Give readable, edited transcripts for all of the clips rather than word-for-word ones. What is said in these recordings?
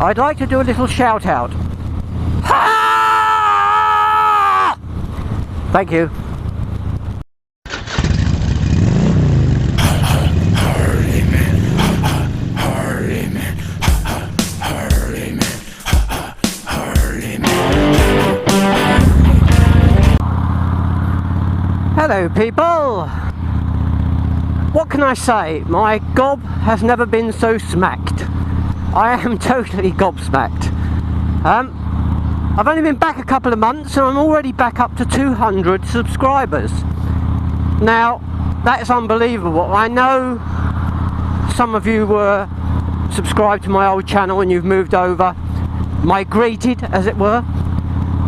I'd like to do a little shout out. Thank you. Hello people! What can I say? My gob has never been so smacked. I am totally gobsmacked. I've only been back a couple of months and I'm already back up to 200 subscribers. Now, that's unbelievable. I know some of you were subscribed to my old channel and you've moved over, migrated as it were,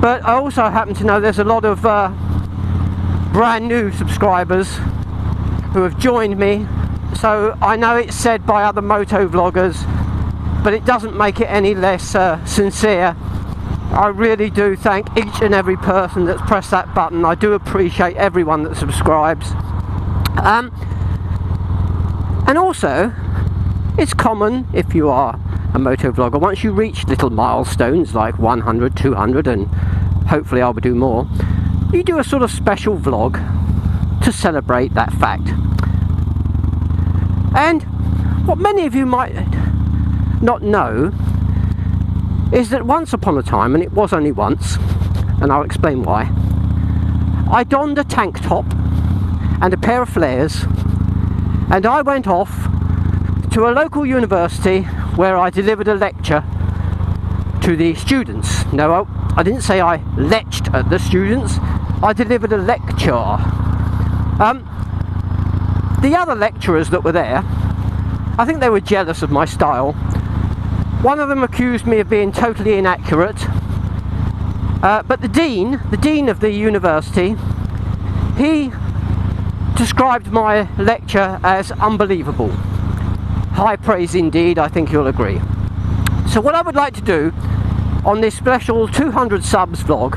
but I also happen to know there's a lot of brand new subscribers who have joined me. So I know it's said by other moto vloggers, but it doesn't make it any less sincere. I really do thank each and every person that's pressed that button. I do appreciate everyone that subscribes. And also, it's common if you are a moto vlogger, once you reach little milestones like 100, 200, and hopefully I'll do more, you do a sort of special vlog to celebrate that fact. And what many of you might not know is that once upon a time, and it was only once, and I'll explain why, I donned a tank top and a pair of flares and I went off to a local university where I delivered a lecture to the students. No, I didn't say I lectured at the students, I delivered a lecture. The other lecturers that were there, I think they were jealous of my style. One of them accused me of being totally inaccurate, but the dean of the university, he described my lecture as unbelievable. High praise indeed, I think you'll agree. So what I would like to do on this special 200 subs vlog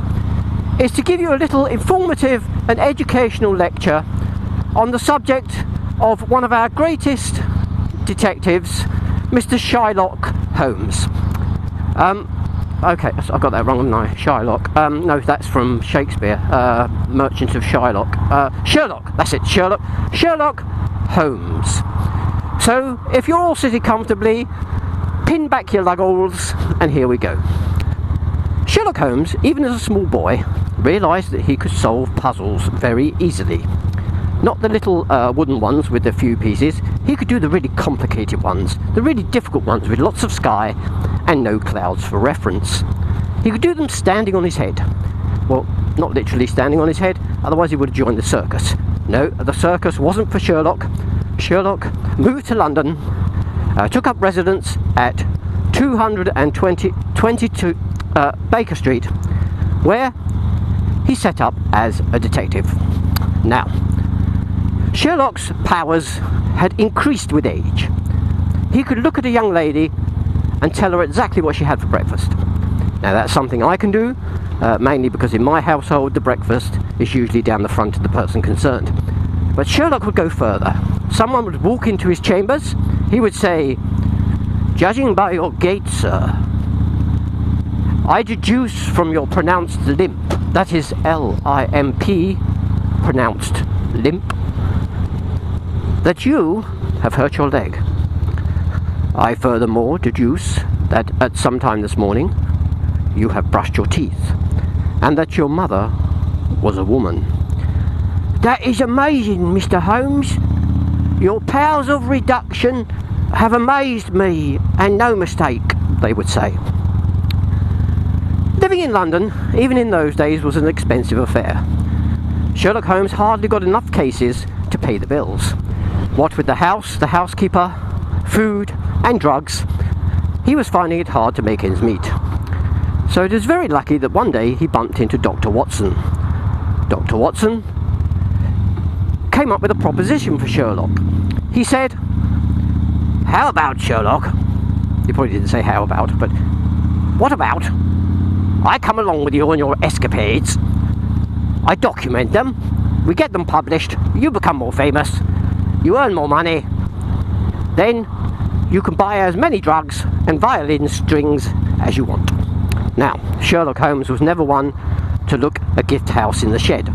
is to give you a little informative and educational lecture on the subject of one of our greatest detectives, Mr. Sherlock Holmes. Okay, I got that wrong, haven't I? Shylock. No, that's from Shakespeare. Merchant of Shylock. Sherlock, that's it, Sherlock. Sherlock Holmes. So, if you're all sitting comfortably, pin back your luggles, and here we go. Sherlock Holmes, even as a small boy, realised that he could solve puzzles very easily. Not the little wooden ones with a few pieces. He could do the really complicated ones, the really difficult ones with lots of sky and no clouds for reference. He could do them standing on his head. Well, not literally standing on his head, otherwise he would have joined the circus. No, the circus wasn't for Sherlock. Sherlock moved to London, took up residence at 222 Baker Street, where he set up as a detective. Now, Sherlock's powers had increased with age. He could look at a young lady and tell her exactly what she had for breakfast. Now that's something I can do, mainly because in my household the breakfast is usually down the front of the person concerned. But Sherlock would go further. Someone would walk into his chambers, he would say, "Judging by your gait, sir, I deduce from your pronounced limp," that is L-I-M-P, pronounced limp, "that you have hurt your leg. I furthermore deduce that at some time this morning you have brushed your teeth, and that your mother was a woman." "That is amazing, Mr. Holmes. Your powers of reduction have amazed me, and no mistake," they would say. Living in London, even in those days, was an expensive affair. Sherlock Holmes hardly got enough cases to pay the bills. What with the house, the housekeeper, food and drugs, he was finding it hard to make ends meet. So it is very lucky that one day he bumped into Dr. Watson. Dr. Watson came up with a proposition for Sherlock. He said, "How about, Sherlock," he probably didn't say how about, but what about I come along with you on your escapades, I document them, we get them published, you become more famous, you earn more money, then you can buy as many drugs and violin strings as you want. Now, Sherlock Holmes was never one to look a gift house in the shed.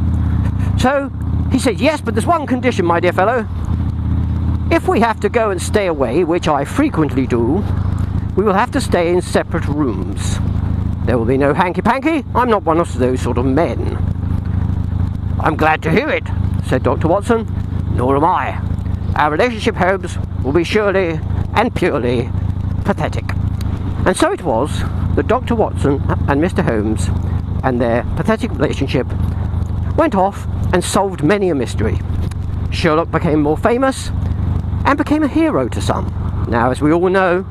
So he said, yes, but there's one condition, my dear fellow. If we have to go and stay away, which I frequently do, we will have to stay in separate rooms. There will be no hanky-panky. I'm not one of those sort of men. I'm glad to hear it, said Dr. Watson. Nor am I. Our relationship, Holmes, will be surely and purely pathetic. And so it was that Dr. Watson and Mr. Holmes and their pathetic relationship went off and solved many a mystery. Sherlock became more famous and became a hero to some. Now, as we all know,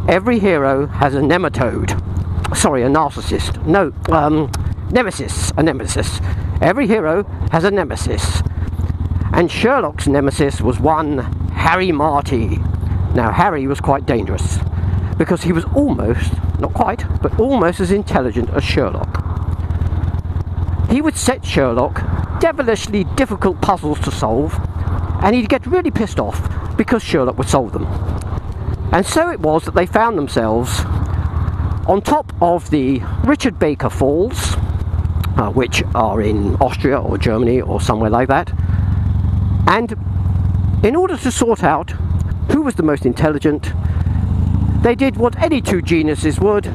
every hero has a nematode. Sorry, a narcissist. No, nemesis. A nemesis. Every hero has a nemesis. And Sherlock's nemesis was one Harry Marty. Now, Harry was quite dangerous because he was almost, not quite, but almost as intelligent as Sherlock. He would set Sherlock devilishly difficult puzzles to solve, and he'd get really pissed off because Sherlock would solve them. And so it was that they found themselves on top of the Richard Baker Falls, which are in Austria or Germany or somewhere like that. And in order to sort out who was the most intelligent, they did what any two geniuses would.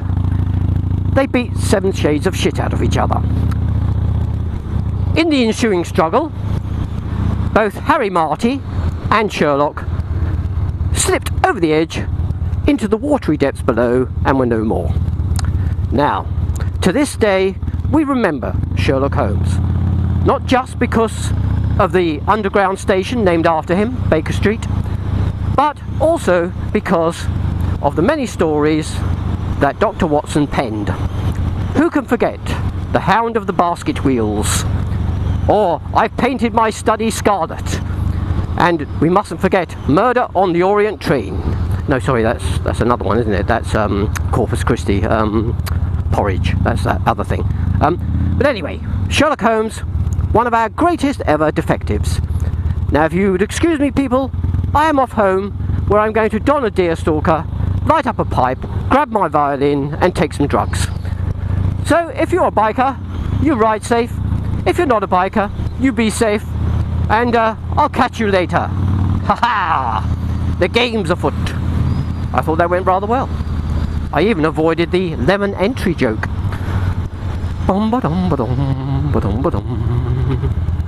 They beat 7 shades of shit out of each other. In the ensuing struggle, both Harry Marty and Sherlock slipped over the edge into the watery depths below and were no more. Now, to this day, we remember Sherlock Holmes, not just because of the underground station named after him, Baker Street, but also because of the many stories that Dr. Watson penned. Who can forget The Hound of the Basket Wheels, or I've Painted My Study Scarlet, and we mustn't forget Murder on the Orient Train. No, sorry, that's another one, isn't it? That's Corpus Christi, porridge, that's that other thing. But anyway, Sherlock Holmes, one of our greatest ever detectives. Now, if you would excuse me, people, I am off home, where I'm going to don a deerstalker, light up a pipe, grab my violin, and take some drugs. So, if you're a biker, you ride safe. If you're not a biker, you be safe. And I'll catch you later. Ha ha! The game's afoot. I thought that went rather well. I even avoided the lemon entry joke. Bum ba dum ba dum ba dum ba dum.